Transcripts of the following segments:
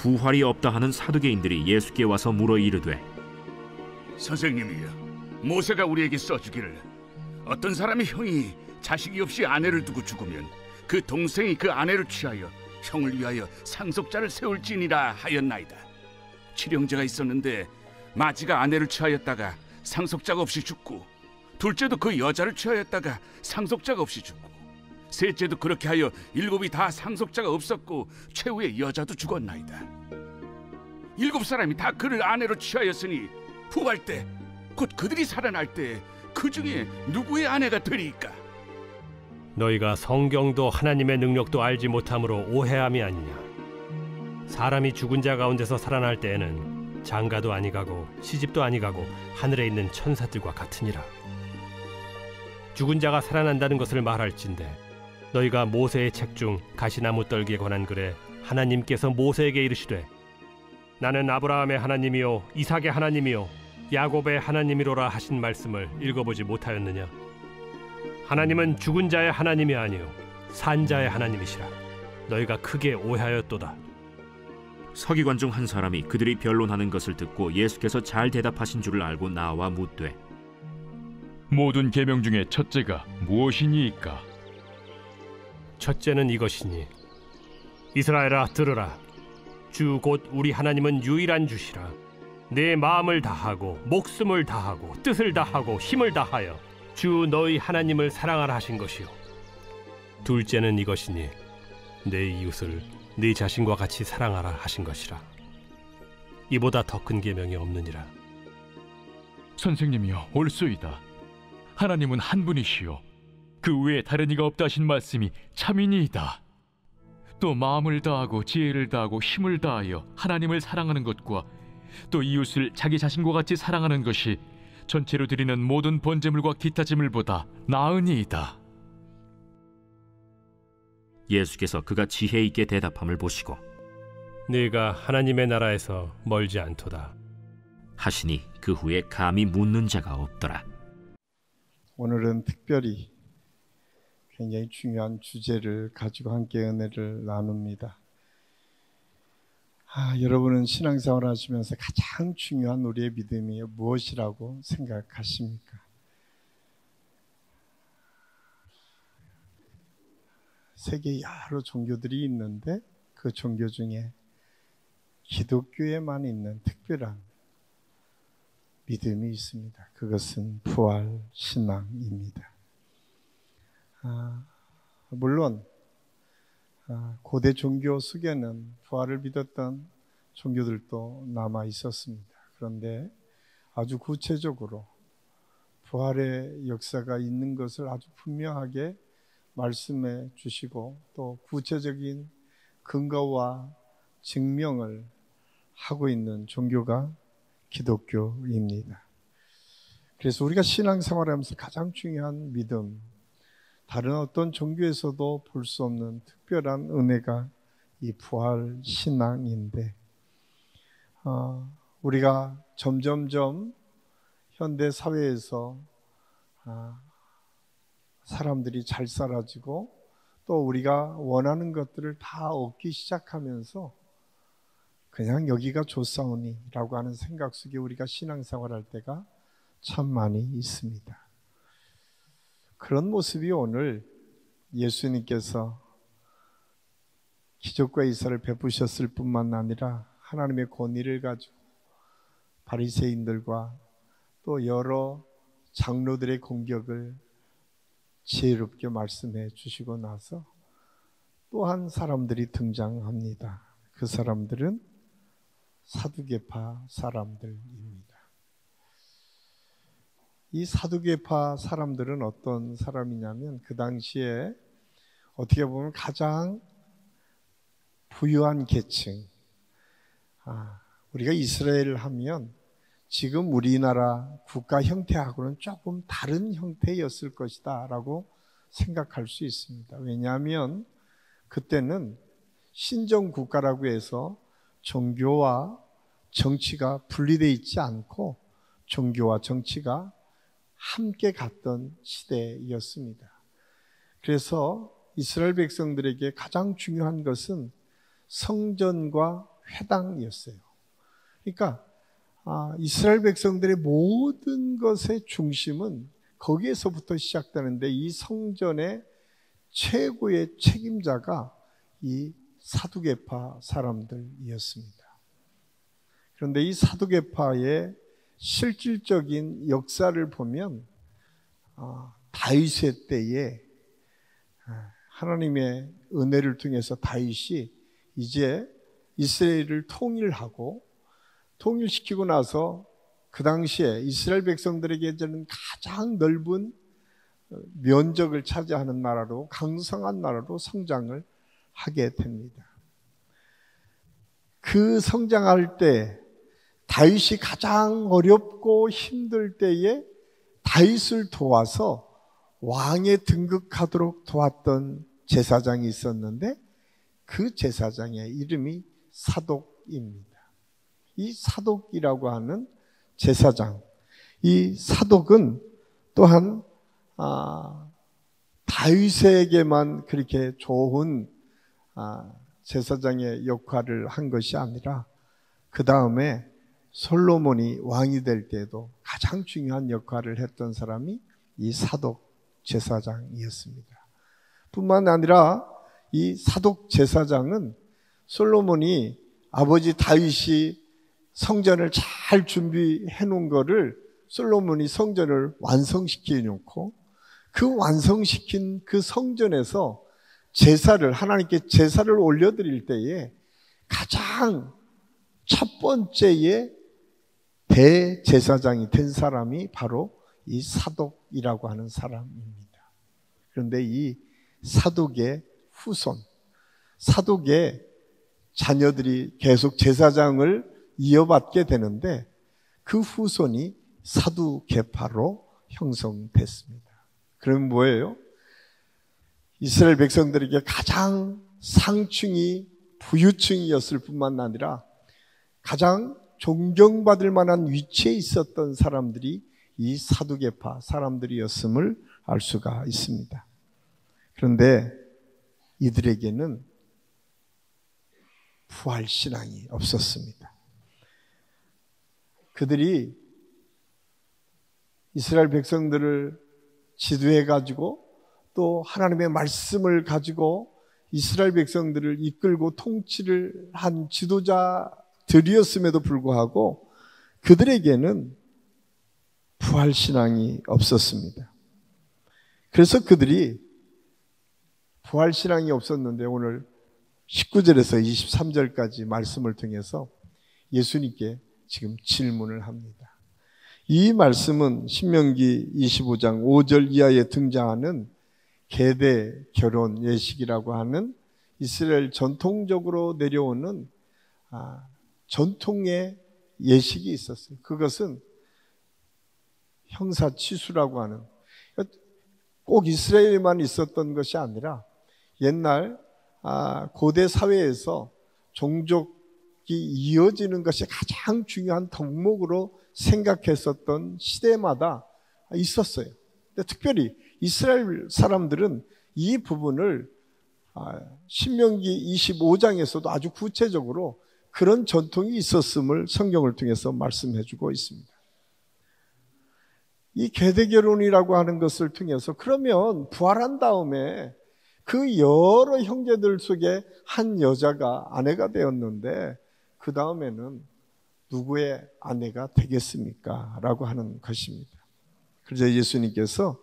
부활이 없다 하는 사두개인들이 예수께 와서 물어 이르되, 선생님이여, 모세가 우리에게 써주기를 어떤 사람의 형이 자식이 없이 아내를 두고 죽으면 그 동생이 그 아내를 취하여 형을 위하여 상속자를 세울지니라 하였나이다. 칠형제가 있었는데 마지가 아내를 취하였다가 상속자가 없이 죽고, 둘째도 그 여자를 취하였다가 상속자가 없이 죽고, 셋째도 그렇게 하여 일곱이 다 상속자가 없었고 최후의 여자도 죽었나이다. 일곱 사람이 다 그를 아내로 취하였으니 부활 때 곧 그들이 살아날 때 그 중에 누구의 아내가 되리이까? 너희가 성경도 하나님의 능력도 알지 못함으로 오해함이 아니냐. 사람이 죽은 자 가운데서 살아날 때에는 장가도 아니가고 시집도 아니가고 하늘에 있는 천사들과 같으니라. 죽은 자가 살아난다는 것을 말할진대 너희가 모세의 책 중 가시나무 떨기에 관한 글에 하나님께서 모세에게 이르시되 나는 아브라함의 하나님이요 이삭의 하나님이요 야곱의 하나님이로라 하신 말씀을 읽어보지 못하였느냐. 하나님은 죽은 자의 하나님이 아니요 산 자의 하나님이시라. 너희가 크게 오해하였도다. 서기관 중 한 사람이 그들이 변론하는 것을 듣고 예수께서 잘 대답하신 줄을 알고 나와 묻되, 모든 계명 중에 첫째가 무엇이니이까? 첫째는 이것이니 이스라엘아 들으라. 주 곧 우리 하나님은 유일한 주시라. 내 마음을 다하고 목숨을 다하고 뜻을 다하고 힘을 다하여 주 너희 하나님을 사랑하라 하신 것이요. 둘째는 이것이니 내 이웃을 네 자신과 같이 사랑하라 하신 것이라. 이보다 더 큰 계명이 없느니라. 선생님이여 옳소이다. 하나님은 한 분이시요 그 외에 다른 이가 없다 하신 말씀이 참이니이다. 또 마음을 다하고 지혜를 다하고 힘을 다하여 하나님을 사랑하는 것과 또 이웃을 자기 자신과 같이 사랑하는 것이 전체로 드리는 모든 번제물과 기타 제물보다 나으니이다. 예수께서 그가 지혜 있게 대답함을 보시고 네가 하나님의 나라에서 멀지 않도다 하시니 그 후에 감히 묻는 자가 없더라. 오늘은 특별히 굉장히 중요한 주제를 가지고 함께 은혜를 나눕니다. 여러분은 신앙생활 하시면서 가장 중요한 우리의 믿음이 무엇이라고 생각하십니까? 세계 여러 종교들이 있는데 그 종교 중에 기독교에만 있는 특별한 믿음이 있습니다. 그것은 부활 신앙입니다. 물론 고대 종교 속에는 부활을 믿었던 종교들도 남아 있었습니다. 그런데 아주 구체적으로 부활의 역사가 있는 것을 아주 분명하게 말씀해 주시고 또 구체적인 근거와 증명을 하고 있는 종교가 기독교입니다. 그래서 우리가 신앙생활하면서 가장 중요한 믿음, 다른 어떤 종교에서도 볼 수 없는 특별한 은혜가 이 부활 신앙인데, 우리가 점점점 현대 사회에서 사람들이 잘 살아지고 또 우리가 원하는 것들을 다 얻기 시작하면서 그냥 여기가 좋사오니 라고 하는 생각 속에 우리가 신앙생활할 때가 참 많이 있습니다. 그런 모습이 오늘 예수님께서 기적과 이사를 베푸셨을 뿐만 아니라 하나님의 권위를 가지고 바리새인들과 또 여러 장로들의 공격을 지혜롭게 말씀해 주시고 나서 또한 사람들이 등장합니다. 그 사람들은 사두개파 사람들입니다. 이 사두개파 사람들은 어떤 사람이냐면 그 당시에 어떻게 보면 가장 부유한 계층, 우리가 이스라엘을 하면 지금 우리나라 국가 형태하고는 조금 다른 형태였을 것이다 라고 생각할 수 있습니다. 왜냐하면 그때는 신정국가라고 해서 종교와 정치가 분리되어 있지 않고 종교와 정치가 함께 갔던 시대였습니다. 그래서 이스라엘 백성들에게 가장 중요한 것은 성전과 회당이었어요. 그러니까 이스라엘 백성들의 모든 것의 중심은 거기에서부터 시작되는데 이 성전의 최고의 책임자가 이 사두개파 사람들이었습니다. 그런데 이 사두개파의 실질적인 역사를 보면 다윗의 때에 하나님의 은혜를 통해서 다윗이 이제 이스라엘을 통일시키고 나서 그 당시에 이스라엘 백성들에게는 가장 넓은 면적을 차지하는 나라로, 강성한 나라로 성장을 하게 됩니다. 그 성장할 때 다윗이 가장 어렵고 힘들 때에 다윗을 도와서 왕에 등극하도록 도왔던 제사장이 있었는데 그 제사장의 이름이 사독입니다. 이 사독이라고 하는 제사장, 이 사독은 또한 다윗에게만 그렇게 좋은 제사장의 역할을 한 것이 아니라 그 다음에 솔로몬이 왕이 될 때에도 가장 중요한 역할을 했던 사람이 이 사독 제사장이었습니다. 뿐만 아니라 이 사독 제사장은 솔로몬이 아버지 다윗이 성전을 잘 준비해 놓은 거를 솔로몬이 성전을 완성시켜 놓고 그 완성시킨 그 성전에서 하나님께 제사를 올려드릴 때에 가장 첫 번째의 대제사장이 된 사람이 바로 이 사독이라고 하는 사람입니다. 그런데 이 사독의 후손, 사독의 자녀들이 계속 제사장을 이어받게 되는데 그 후손이 사두개파로 형성됐습니다. 그럼 뭐예요? 이스라엘 백성들에게 가장 상층이 부유층이었을 뿐만 아니라 가장 존경받을 만한 위치에 있었던 사람들이 이 사두개파 사람들이었음을 알 수가 있습니다. 그런데 이들에게는 부활신앙이 없었습니다. 그들이 이스라엘 백성들을 지도해가지고 또 하나님의 말씀을 가지고 이스라엘 백성들을 이끌고 통치를 한 지도자들이었음에도 불구하고 그들에게는 부활신앙이 없었습니다. 그래서 그들이 부활신앙이 없었는데 오늘 19절에서 23절까지 말씀을 통해서 예수님께 지금 질문을 합니다. 이 말씀은 신명기 25장 5절 이하에 등장하는 계대 결혼 예식이라고 하는 이스라엘 전통적으로 내려오는 전통의 예식이 있었어요. 그것은 형사치수라고 하는, 꼭 이스라엘에만 있었던 것이 아니라 옛날 고대 사회에서 종족이 이어지는 것이 가장 중요한 덕목으로 생각했었던 시대마다 있었어요. 근데 특별히 이스라엘 사람들은 이 부분을 신명기 25장에서도 아주 구체적으로 그런 전통이 있었음을 성경을 통해서 말씀해 주고 있습니다. 이 계대결혼이라고 하는 것을 통해서 그러면 부활한 다음에 그 여러 형제들 속에 한 여자가 아내가 되었는데 그 다음에는 누구의 아내가 되겠습니까? 라고 하는 것입니다. 그래서 예수님께서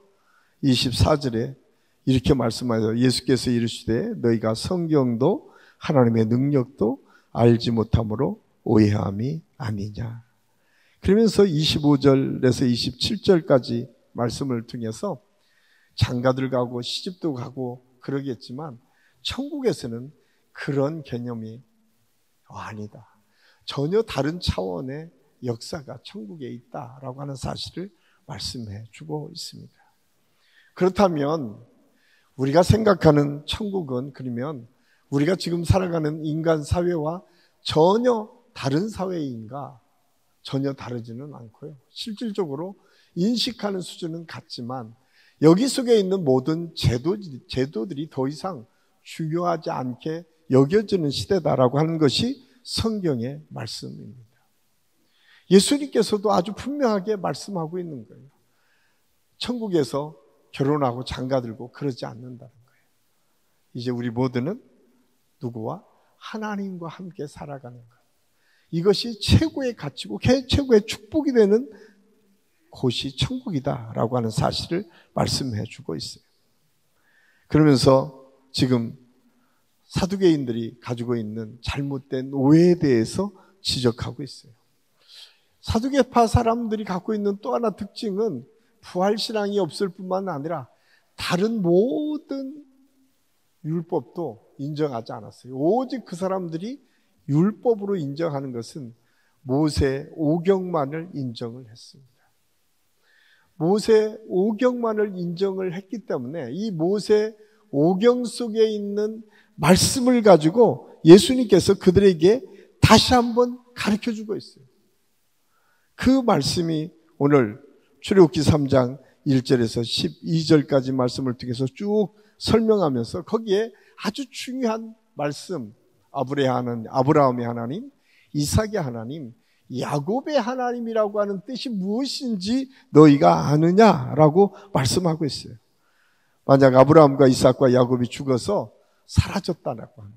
24절에 이렇게 말씀하셔서 예수께서 이르시되 너희가 성경도 하나님의 능력도 알지 못함으로 오해함이 아니냐. 그러면서 25절에서 27절까지 말씀을 통해서 장가들 가고 시집도 가고 그러겠지만 천국에서는 그런 개념이 아니다. 전혀 다른 차원의 역사가 천국에 있다라고 하는 사실을 말씀해 주고 있습니다. 그렇다면 우리가 생각하는 천국은 그러면 우리가 지금 살아가는 인간 사회와 전혀 다른 사회인가? 전혀 다르지는 않고요. 실질적으로 인식하는 수준은 같지만 여기 속에 있는 모든 제도들이 더 이상 중요하지 않게 여겨지는 시대다라고 하는 것이 성경의 말씀입니다. 예수님께서도 아주 분명하게 말씀하고 있는 거예요. 천국에서 결혼하고 장가들고 그러지 않는다는 거예요. 이제 우리 모두는 누구와? 하나님과 함께 살아가는 것. 이것이 최고의 가치고 최고의 축복이 되는 곳이 천국이다라고 하는 사실을 말씀해 주고 있어요. 그러면서 지금 사두개인들이 가지고 있는 잘못된 오해에 대해서 지적하고 있어요. 사두개파 사람들이 갖고 있는 또 하나 특징은 부활신앙이 없을 뿐만 아니라 다른 모든 율법도 인정하지 않았어요. 오직 그 사람들이 율법으로 인정하는 것은 모세 오경만을 인정을 했습니다. 모세 오경만을 인정을 했기 때문에 이 모세 오경 속에 있는 말씀을 가지고 예수님께서 그들에게 다시 한번 가르쳐주고 있어요. 그 말씀이 오늘 출애굽기 3장 1절에서 12절까지 말씀을 통해서 쭉 설명하면서 거기에 아주 중요한 말씀, 아브라함의 하나님, 이삭의 하나님, 야곱의 하나님이라고 하는 뜻이 무엇인지 너희가 아느냐라고 말씀하고 있어요. 만약 아브라함과 이삭과 야곱이 죽어서 사라졌다라고 하면,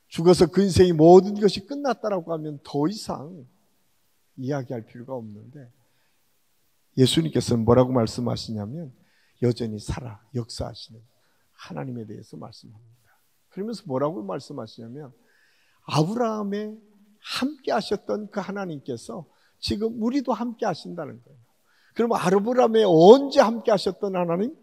죽어서 그 인생이 모든 것이 끝났다라고 하면 더 이상 이야기할 필요가 없는데, 예수님께서는 뭐라고 말씀하시냐면 여전히 살아 역사하시는 하나님에 대해서 말씀합니다. 그러면서 뭐라고 말씀하시냐면 아브라함에 함께 하셨던 그 하나님께서 지금 우리도 함께 하신다는 거예요. 그러면 아브라함에 언제 함께 하셨던 하나님?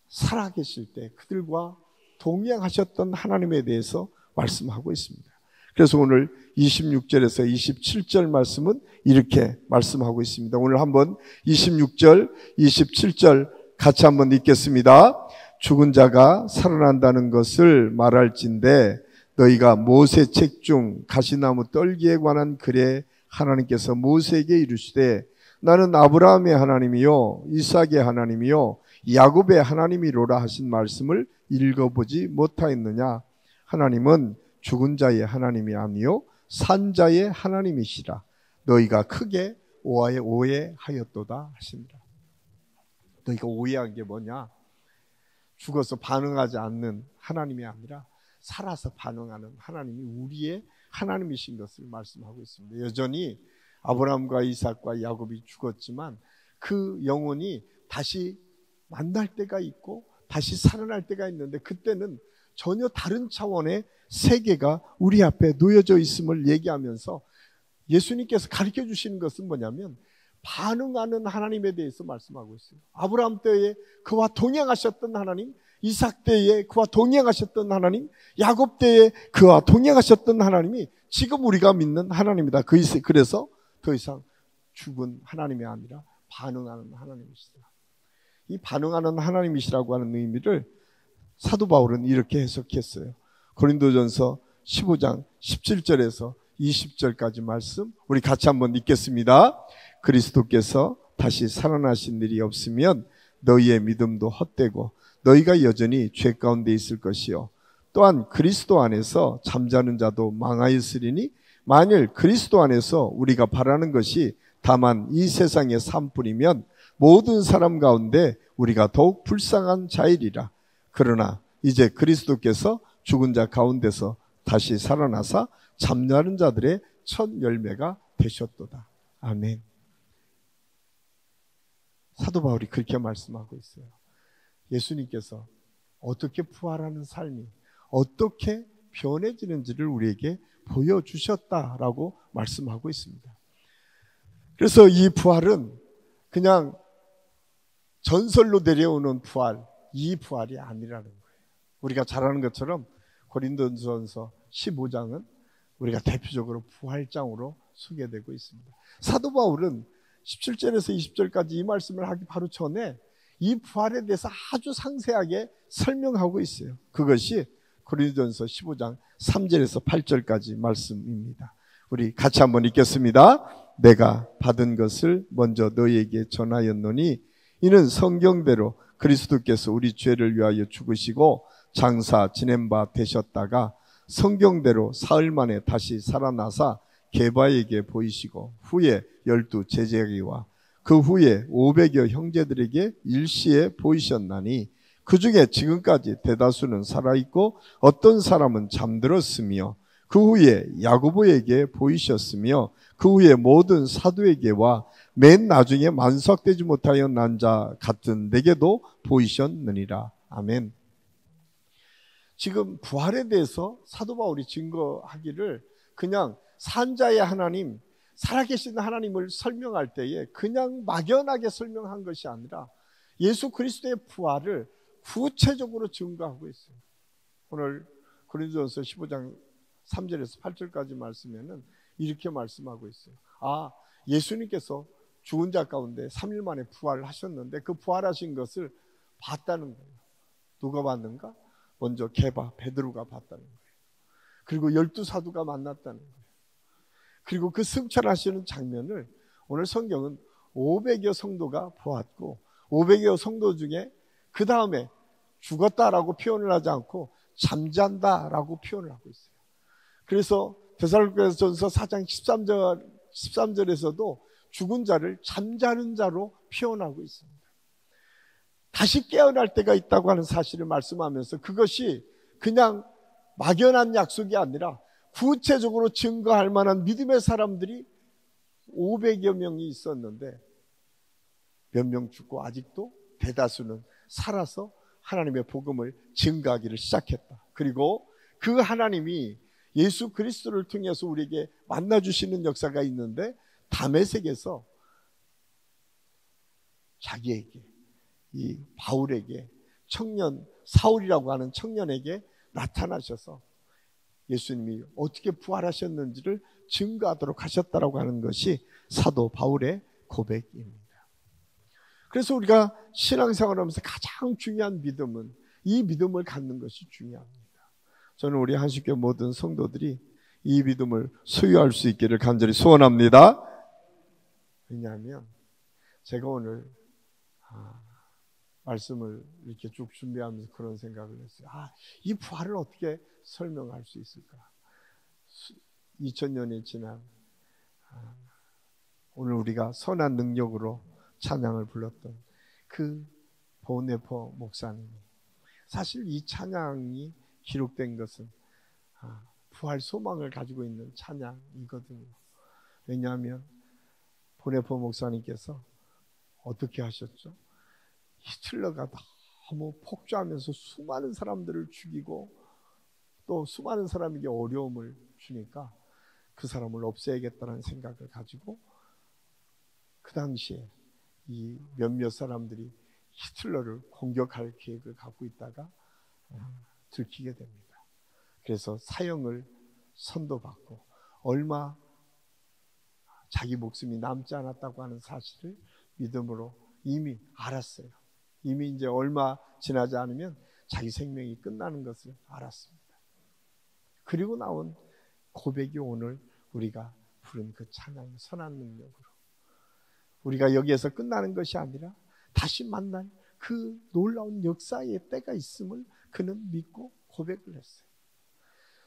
살아계실 때 그들과 동행하셨던 하나님에 대해서 말씀하고 있습니다. 그래서 오늘 26절에서 27절 말씀은 이렇게 말씀하고 있습니다. 오늘 한번 26절, 27절 같이 한번 읽겠습니다. 죽은 자가 살아난다는 것을 말할진대 너희가 모세 책 중 가시나무 떨기에 관한 글에 하나님께서 모세에게 이르시되 나는 아브라함의 하나님이요 이삭의 하나님이요 야곱의 하나님이로라 하신 말씀을 읽어보지 못하였느냐. 하나님은 죽은 자의 하나님이 아니요 산 자의 하나님이시라. 너희가 크게 오해하였도다 하십니다. 너희가 오해한 게 뭐냐? 죽어서 반응하지 않는 하나님이 아니라 살아서 반응하는 하나님이 우리의 하나님이신 것을 말씀하고 있습니다. 여전히 아브라함과 이삭과 야곱이 죽었지만 그 영혼이 다시 만날 때가 있고 다시 살아날 때가 있는데 그때는 전혀 다른 차원의 세계가 우리 앞에 놓여져 있음을 얘기하면서 예수님께서 가르쳐 주시는 것은 뭐냐면 반응하는 하나님에 대해서 말씀하고 있어요. 아브라함 때에 그와 동행하셨던 하나님, 이삭 때에 그와 동행하셨던 하나님, 야곱 때에 그와 동행하셨던 하나님이 지금 우리가 믿는 하나님이다. 그래서 더 이상 죽은 하나님이 아니라 반응하는 하나님이시다. 이 반응하는 하나님이시라고 하는 의미를 사도 바울은 이렇게 해석했어요. 고린도전서 15장 17절에서 20절까지 말씀 우리 같이 한번 읽겠습니다. 그리스도께서 다시 살아나신 일이 없으면 너희의 믿음도 헛되고 너희가 여전히 죄 가운데 있을 것이요 또한 그리스도 안에서 잠자는 자도 망하였으리니 만일 그리스도 안에서 우리가 바라는 것이 다만 이 세상의 삶뿐이면 모든 사람 가운데 우리가 더욱 불쌍한 자이리라. 그러나 이제 그리스도께서 죽은 자 가운데서 다시 살아나사 잠자는 자들의 첫 열매가 되셨도다. 아멘. 사도 바울이 그렇게 말씀하고 있어요. 예수님께서 어떻게 부활하는 삶이 어떻게 변해지는지를 우리에게 보여주셨다라고 말씀하고 있습니다. 그래서 이 부활은 그냥 전설로 내려오는 부활, 이 부활이 아니라는 거예요. 우리가 잘 아는 것처럼 고린도전서 15장은 우리가 대표적으로 부활장으로 소개되고 있습니다. 사도 바울은 17절에서 20절까지 이 말씀을 하기 바로 전에 이 부활에 대해서 아주 상세하게 설명하고 있어요. 그것이 고린도전서 15장 3절에서 8절까지 말씀입니다. 우리 같이 한번 읽겠습니다. 내가 받은 것을 먼저 너희에게 전하였노니 이는 성경대로 그리스도께서 우리 죄를 위하여 죽으시고 장사 지낸 바 되셨다가 성경대로 사흘 만에 다시 살아나사 게바에게 보이시고 후에 12 제자에게와 그 후에 500여 형제들에게 일시에 보이셨나니 그 중에 지금까지 대다수는 살아있고 어떤 사람은 잠들었으며 그 후에 야고보에게 보이셨으며 그 후에 모든 사도에게와 맨 나중에 만삭되지 못하여 난 자 같은 내게도 보이셨느니라. 아멘. 지금 부활에 대해서 사도 바울이 증거하기를 그냥 산자의 하나님, 살아계신 하나님을 설명할 때에 그냥 막연하게 설명한 것이 아니라 예수 그리스도의 부활을 구체적으로 증거하고 있어요. 오늘 고린도전서 15장 3절에서 8절까지 말씀에는 이렇게 말씀하고 있어요. 아, 예수님께서 죽은 자 가운데 3일 만에 부활을 하셨는데 그 부활하신 것을 봤다는 거예요. 누가 봤는가? 먼저 게바, 베드로가 봤다는 거예요. 그리고 12사도가 만났다는 거예요. 그리고 그 승천하시는 장면을 오늘 성경은 500여 성도가 보았고 500여 성도 중에 그 다음에 죽었다라고 표현을 하지 않고 잠잔다라고 표현을 하고 있어요. 그래서 데살로니가전서 4장 13절에서도 죽은 자를 잠자는 자로 표현하고 있습니다. 다시 깨어날 때가 있다고 하는 사실을 말씀하면서 그것이 그냥 막연한 약속이 아니라 구체적으로 증거할 만한 믿음의 사람들이 500여 명이 있었는데 몇 명 죽고 아직도 대다수는 살아서 하나님의 복음을 증거하기를 시작했다. 그리고 그 하나님이 예수 그리스도를 통해서 우리에게 만나주시는 역사가 있는데 다메섹에서 자기에게 이 바울에게 청년 사울이라고 하는 청년에게 나타나셔서 예수님이 어떻게 부활하셨는지를 증거하도록 하셨다라고 하는 것이 사도 바울의 고백입니다. 그래서 우리가 신앙생활을 하면서 가장 중요한 믿음은 이 믿음을 갖는 것이 중요합니다. 저는 우리 한식교 모든 성도들이 이 믿음을 소유할 수 있기를 간절히 소원합니다. 왜냐하면 제가 오늘 말씀을 이렇게 쭉 준비하면서 그런 생각을 했어요. 이 부활을 어떻게 설명할 수 있을까? 2000년이 지난 오늘 우리가 선한 능력으로 찬양을 불렀던 그 보네포 목사님이 사실 이 찬양이 기록된 것은 부활 소망을 가지고 있는 찬양이거든요. 왜냐하면 보네포 목사님께서 어떻게 하셨죠? 히틀러가 너무 폭주하면서 수많은 사람들을 죽이고 또 수많은 사람에게 어려움을 주니까 그 사람을 없애야겠다는 생각을 가지고 그 당시에 이 몇몇 사람들이 히틀러를 공격할 계획을 갖고 있다가 들키게 됩니다. 그래서 사형을 선도받고 얼마 자기 목숨이 남지 않았다고 하는 사실을 믿음으로 이미 알았어요. 이미 이제 얼마 지나지 않으면 자기 생명이 끝나는 것을 알았습니다. 그리고 나온 고백이 오늘 우리가 부른 그 찬양 선한 능력으로 우리가 여기에서 끝나는 것이 아니라 다시 만날 그 놀라운 역사의 때가 있음을 그는 믿고 고백을 했어요.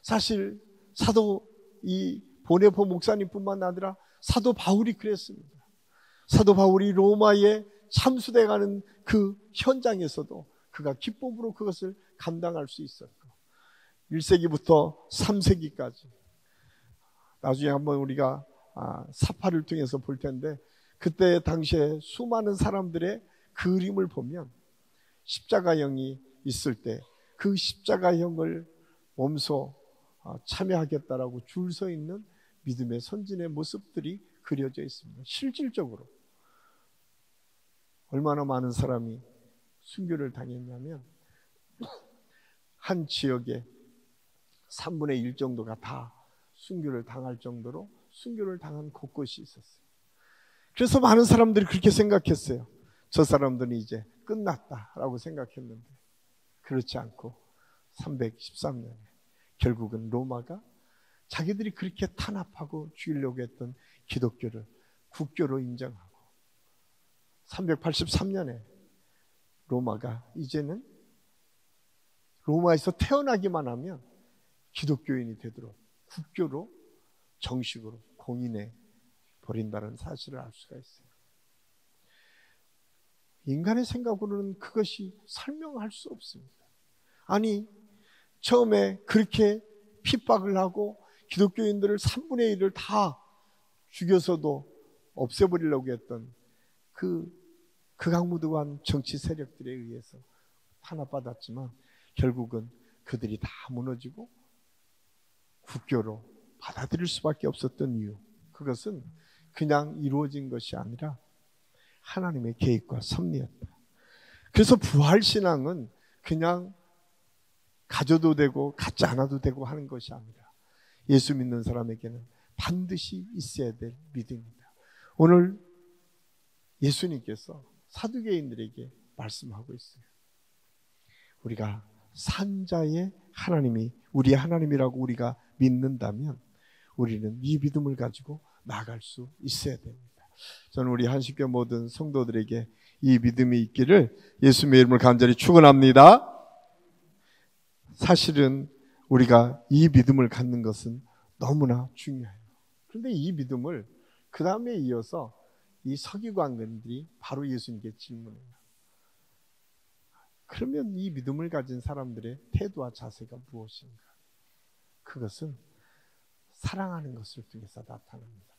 사실 사도 이 보네포 목사님뿐만 아니라 사도 바울이 그랬습니다. 사도 바울이 로마에 참수돼가는 그 현장에서도 그가 기쁨으로 그것을 감당할 수 있었고 1세기부터 3세기까지 나중에 한번 우리가 사파를 통해서 볼 텐데 그때 당시에 수많은 사람들의 그림을 보면 십자가형이 있을 때 그 십자가형을 몸소 참여하겠다라고 줄 서 있는 믿음의 선진의 모습들이 그려져 있습니다. 실질적으로 얼마나 많은 사람이 순교를 당했냐면 한 지역에 3분의 1 정도가 다 순교를 당할 정도로 순교를 당한 곳곳이 있었어요. 그래서 많은 사람들이 그렇게 생각했어요. 저 사람들은 이제 끝났다라고 생각했는데 그렇지 않고 313년에 결국은 로마가 자기들이 그렇게 탄압하고 죽이려고 했던 기독교를 국교로 인정하고 383년에 로마가 이제는 로마에서 태어나기만 하면 기독교인이 되도록 국교로 정식으로 공인해 버린다는 사실을 알 수가 있어요. 인간의 생각으로는 그것이 설명할 수 없습니다. 아니, 처음에 그렇게 핍박을 하고 기독교인들을 3분의 1을 다 죽여서도 없애버리려고 했던 그 극악무도한 정치 세력들에 의해서 탄압받았지만 결국은 그들이 다 무너지고 국교로 받아들일 수밖에 없었던 이유, 그것은 그냥 이루어진 것이 아니라 하나님의 계획과 섭리였다. 그래서 부활신앙은 그냥 가져도 되고 갖지 않아도 되고 하는 것이 아니라 예수 믿는 사람에게는 반드시 있어야 될 믿음입니다. 오늘 예수님께서 사두개인들에게 말씀하고 있어요. 우리가 산자의 하나님이 우리의 하나님이라고 우리가 믿는다면 우리는 이 믿음을 가지고 나아갈 수 있어야 됩니다. 저는 우리 한식교 모든 성도들에게 이 믿음이 있기를 예수님의 이름을 간절히 축원합니다. 사실은 우리가 이 믿음을 갖는 것은 너무나 중요해요. 그런데 이 믿음을 그 다음에 이어서 이 서기관들이 바로 예수님께 질문해요. 그러면 이 믿음을 가진 사람들의 태도와 자세가 무엇인가? 그것은 사랑하는 것을 통해서 나타납니다.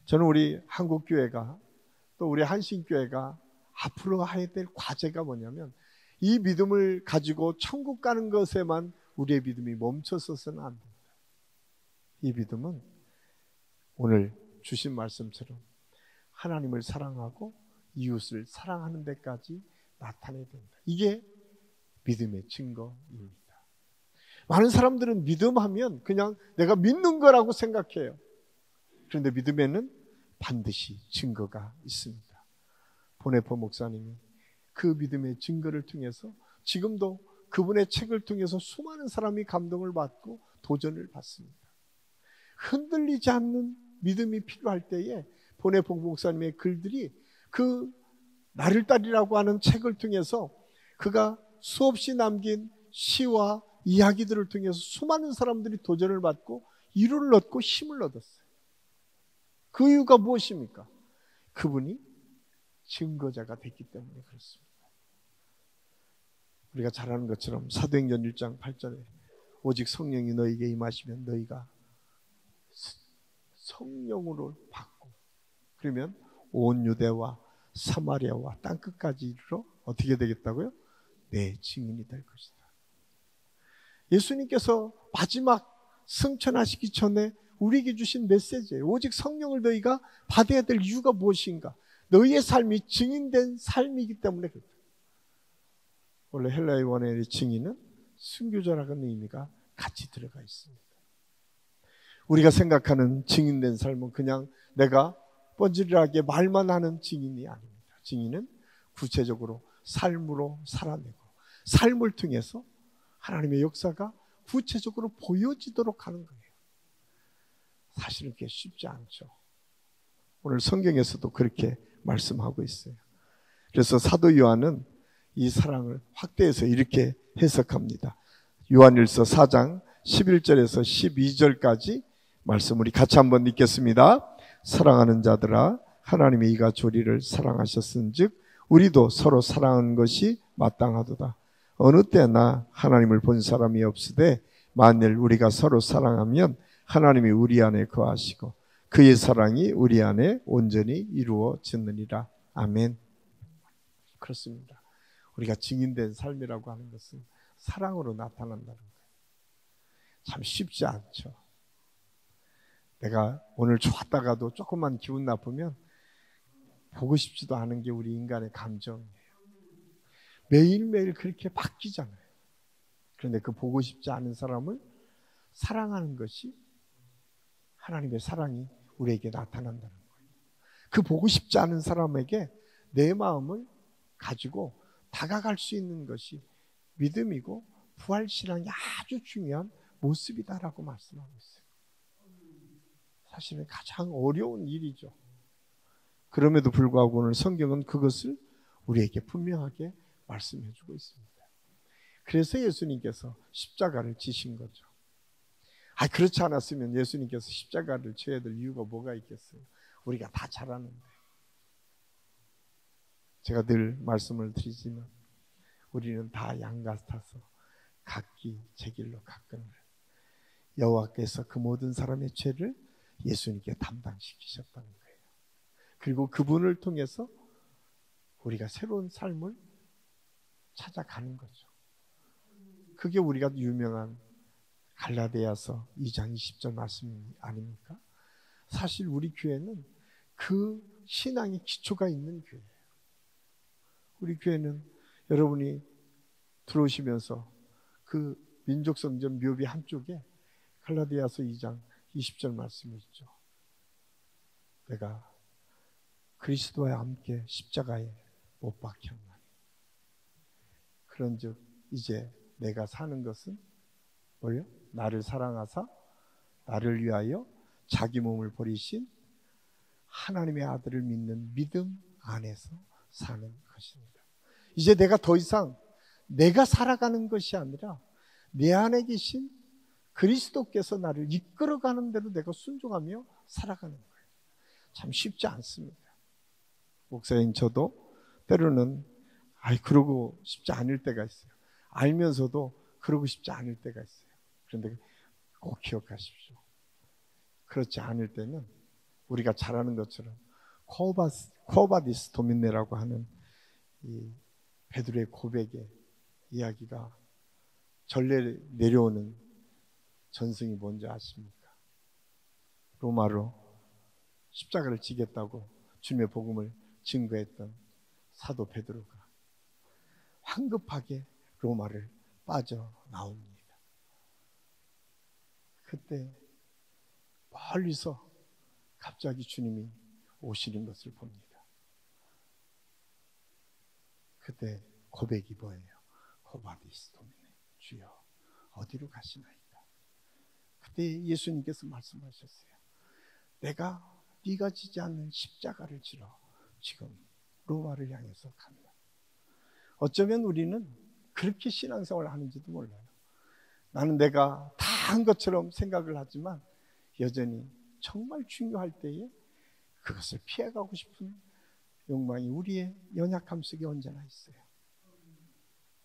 저는 우리 한국교회가 또 우리 한신교회가 앞으로 해야 될 과제가 뭐냐면 이 믿음을 가지고 천국 가는 것에만 우리의 믿음이 멈춰서서는 안 됩니다. 이 믿음은 오늘 주신 말씀처럼 하나님을 사랑하고 이웃을 사랑하는 데까지 나타내야 됩니다. 이게 믿음의 증거입니다. 많은 사람들은 믿음하면 그냥 내가 믿는 거라고 생각해요. 그런데 믿음에는 반드시 증거가 있습니다. 보네포 목사님이 그 믿음의 증거를 통해서 지금도 그분의 책을 통해서 수많은 사람이 감동을 받고 도전을 받습니다. 흔들리지 않는 믿음이 필요할 때에 보네포 목사님의 글들이 그 나를 따리라고 하는 책을 통해서 그가 수없이 남긴 시와 이야기들을 통해서 수많은 사람들이 도전을 받고 위로를 얻고 힘을 얻었어요. 그 이유가 무엇입니까? 그분이 증거자가 됐기 때문에 그렇습니다. 우리가 잘 아는 것처럼 사도행전 1장 8절에 오직 성령이 너희에게 임하시면 너희가 성령으로 받고 그러면 온 유대와 사마리아와 땅끝까지 이르러 어떻게 되겠다고요? 내 증인이 될 것이다. 예수님께서 마지막 승천하시기 전에 우리에게 주신 메시지예요. 오직 성령을 너희가 받아야 될 이유가 무엇인가? 너희의 삶이 증인된 삶이기 때문에 그렇다. 원래 헬라의 원어의 증인은 순교자라는 의미가 같이 들어가 있습니다. 우리가 생각하는 증인된 삶은 그냥 내가 뻔질하게 말만 하는 증인이 아닙니다. 증인은 구체적으로 삶으로 살아내고 삶을 통해서 하나님의 역사가 구체적으로 보여지도록 하는 거예요. 사실은 그게 쉽지 않죠. 오늘 성경에서도 그렇게 말씀하고 있어요. 그래서 사도 요한은 이 사랑을 확대해서 이렇게 해석합니다. 요한일서 4장 11절에서 12절까지 말씀 우리 같이 한번 읽겠습니다. 사랑하는 자들아 하나님의 이가 조리를 사랑하셨은즉 우리도 서로 사랑하는 것이 마땅하도다. 어느 때나 하나님을 본 사람이 없으되 만일 우리가 서로 사랑하면 하나님이 우리 안에 거하시고 그의 사랑이 우리 안에 온전히 이루어지느니라. 아멘. 그렇습니다. 우리가 증인된 삶이라고 하는 것은 사랑으로 나타난다는 거예요. 참 쉽지 않죠. 내가 오늘 좋았다가도 조금만 기분 나쁘면 보고 싶지도 않은 게 우리 인간의 감정이에요. 매일매일 그렇게 바뀌잖아요. 그런데 그 보고 싶지 않은 사람을 사랑하는 것이 하나님의 사랑이 우리에게 나타난다는 거예요. 그 보고 싶지 않은 사람에게 내 마음을 가지고 다가갈 수 있는 것이 믿음이고 부활신앙이 아주 중요한 모습이다라고 말씀하고 있어요. 사실은 가장 어려운 일이죠. 그럼에도 불구하고 오늘 성경은 그것을 우리에게 분명하게 말씀해 주고 있습니다. 그래서 예수님께서 십자가를 지신 거죠. 그렇지 않았으면 예수님께서 십자가를 져야 될 이유가 뭐가 있겠어요? 우리가 다 잘 아는데. 제가 늘 말씀을 드리지만 우리는 다 양 같아서 각기 제 길로 갔거늘 여호와께서 그 모든 사람의 죄를 예수님께 담당시키셨다는 거예요. 그리고 그분을 통해서 우리가 새로운 삶을 찾아가는 거죠. 그게 우리가 유명한 갈라디아서 2장 20절 말씀 아닙니까? 사실 우리 교회는 그 신앙의 기초가 있는 교회예요. 우리 교회는 여러분이 들어오시면서 그 민족성전 묘비 한쪽에 갈라디아서 2장 20절 말씀이 있죠. 내가 그리스도와 함께 십자가에 못 박혔나니 그런즉 이제 내가 사는 것은 뭐예요? 나를 사랑하사 나를 위하여 자기 몸을 버리신 하나님의 아들을 믿는 믿음 안에서 사는 것입니다. 이제 내가 더 이상 내가 살아가는 것이 아니라 내 안에 계신 그리스도께서 나를 이끌어가는 대로 내가 순종하며 살아가는 거예요. 참 쉽지 않습니다. 목사님, 저도 때로는 그러고 싶지 않을 때가 있어요. 알면서도 그러고 싶지 않을 때가 있어요. 그런데 꼭 기억하십시오. 그렇지 않을 때는 우리가 잘 아는 것처럼 코바디스 도민네라고 하는 이 베드로의 고백의 이야기가 전례 내려오는 전승이 뭔지 아십니까? 로마로 십자가를 지겠다고 주님의 복음을 증거했던 사도 베드로가 황급하게 로마를 빠져나옵니다. 그때 멀리서 갑자기 주님이 오시는 것을 봅니다. 그때 고백이 뭐예요? 코바디스 도미네, 주여 어디로 가시나이까? 그때 예수님께서 말씀하셨어요. 내가 네가 지지 않는 십자가를 지러 지금 로마를 향해서 간다. 어쩌면 우리는 그렇게 신앙생활을 하는지도 몰라요. 나는 내가 다 한 것처럼 생각을 하지만 여전히 정말 중요할 때에 그것을 피해가고 싶은 욕망이 우리의 연약함 속에 언제나 있어요.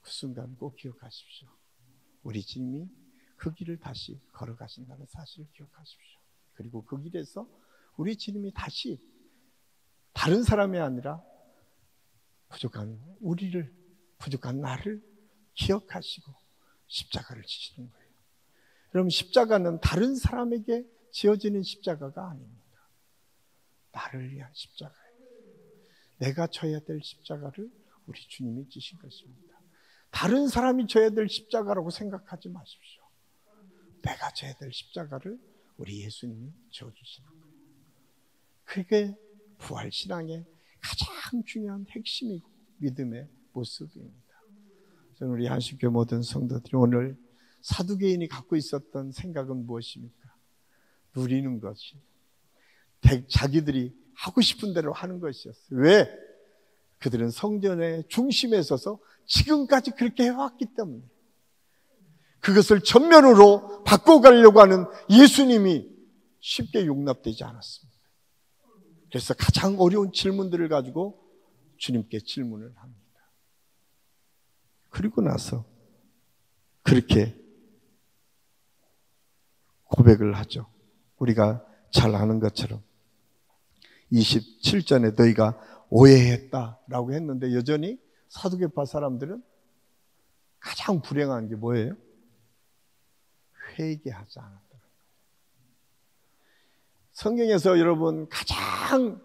그 순간 꼭 기억하십시오. 우리 주님이 그 길을 다시 걸어가신다는 사실을 기억하십시오. 그리고 그 길에서 우리 주님이 다시 다른 사람이 아니라 부족한 나를 기억하시고 십자가를 지시는 거예요. 여러분, 십자가는 다른 사람에게 지어지는 십자가가 아닙니다. 나를 위한 십자가예요. 내가 져야 될 십자가를 우리 주님이 지신 것입니다. 다른 사람이 져야 될 십자가라고 생각하지 마십시오. 내가 져야 될 십자가를 우리 예수님이 지어주시는 거예요. 그게 부활신앙의 가장 중요한 핵심이고 믿음의 모습입니다. 저는 우리 한식교회 모든 성도들이 오늘 사두개인이 갖고 있었던 생각은 무엇입니까? 누리는 것이, 자기들이 하고 싶은 대로 하는 것이었어요. 왜? 그들은 성전의 중심에 서서 지금까지 그렇게 해왔기 때문에 그것을 전면으로 바꿔가려고 하는 예수님이 쉽게 용납되지 않았습니다. 그래서 가장 어려운 질문들을 가지고 주님께 질문을 합니다. 그리고 나서 그렇게 고백을 하죠. 우리가 잘 아는 것처럼 27절에 너희가 오해했다라고 했는데 여전히 사두개파 사람들은 가장 불행한 게 뭐예요? 회개하지 않았다는 거예요. 성경에서 여러분 가장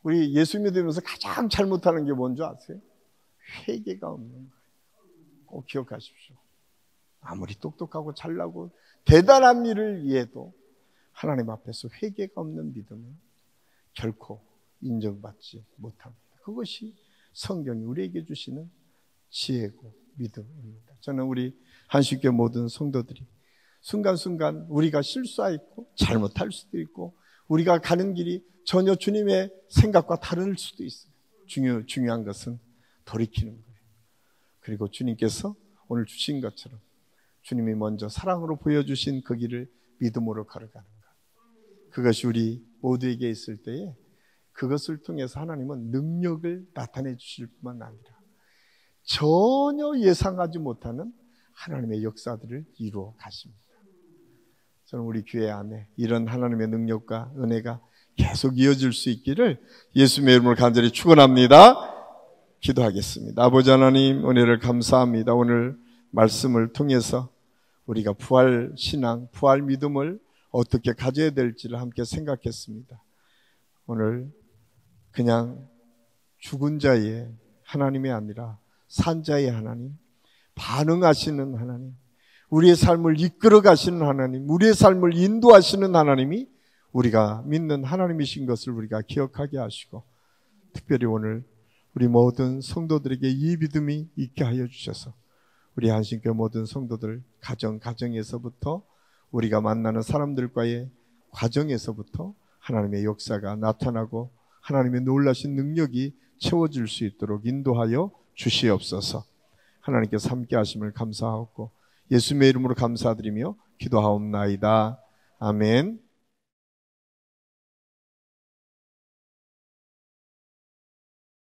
우리 예수 믿으면서 가장 잘못하는 게 뭔지 아세요? 회개가 없는 거예요. 꼭 기억하십시오. 아무리 똑똑하고 잘나고 대단한 일을 위해도 하나님 앞에서 회개가 없는 믿음은 결코 인정받지 못합니다. 그것이 성경이 우리에게 주시는 지혜고 믿음입니다. 저는 우리 한식교회 모든 성도들이 순간순간 우리가 실수하고 잘못할 수도 있고 우리가 가는 길이 전혀 주님의 생각과 다를 수도 있어요. 중요한 것은 돌이키는 거예요. 그리고 주님께서 오늘 주신 것처럼 주님이 먼저 사랑으로 보여주신 그 길을 믿음으로 걸어가는 것, 그것이 우리 모두에게 있을 때에 그것을 통해서 하나님은 능력을 나타내 주실 뿐만 아니라 전혀 예상하지 못하는 하나님의 역사들을 이루어 가십니다. 저는 우리 교회 안에 이런 하나님의 능력과 은혜가 계속 이어질 수 있기를 예수님의 이름으로 간절히 축원합니다. 기도하겠습니다. 아버지 하나님, 은혜를 감사합니다. 오늘 말씀을 통해서 우리가 부활 신앙, 부활 믿음을 어떻게 가져야 될지를 함께 생각했습니다. 오늘 그냥 죽은 자의 하나님이 아니라 산 자의 하나님, 반응하시는 하나님, 우리의 삶을 이끌어 가시는 하나님, 우리의 삶을 인도하시는 하나님이 우리가 믿는 하나님이신 것을 우리가 기억하게 하시고, 특별히 오늘 우리 모든 성도들에게 이 믿음이 있게 하여 주셔서 우리 한신교회 모든 성도들 가정에서부터 우리가 만나는 사람들과의 과정에서부터 하나님의 역사가 나타나고 하나님의 놀라신 능력이 채워질 수 있도록 인도하여 주시옵소서. 하나님께서 함께 하심을 감사하고 예수님의 이름으로 감사드리며 기도하옵나이다. 아멘.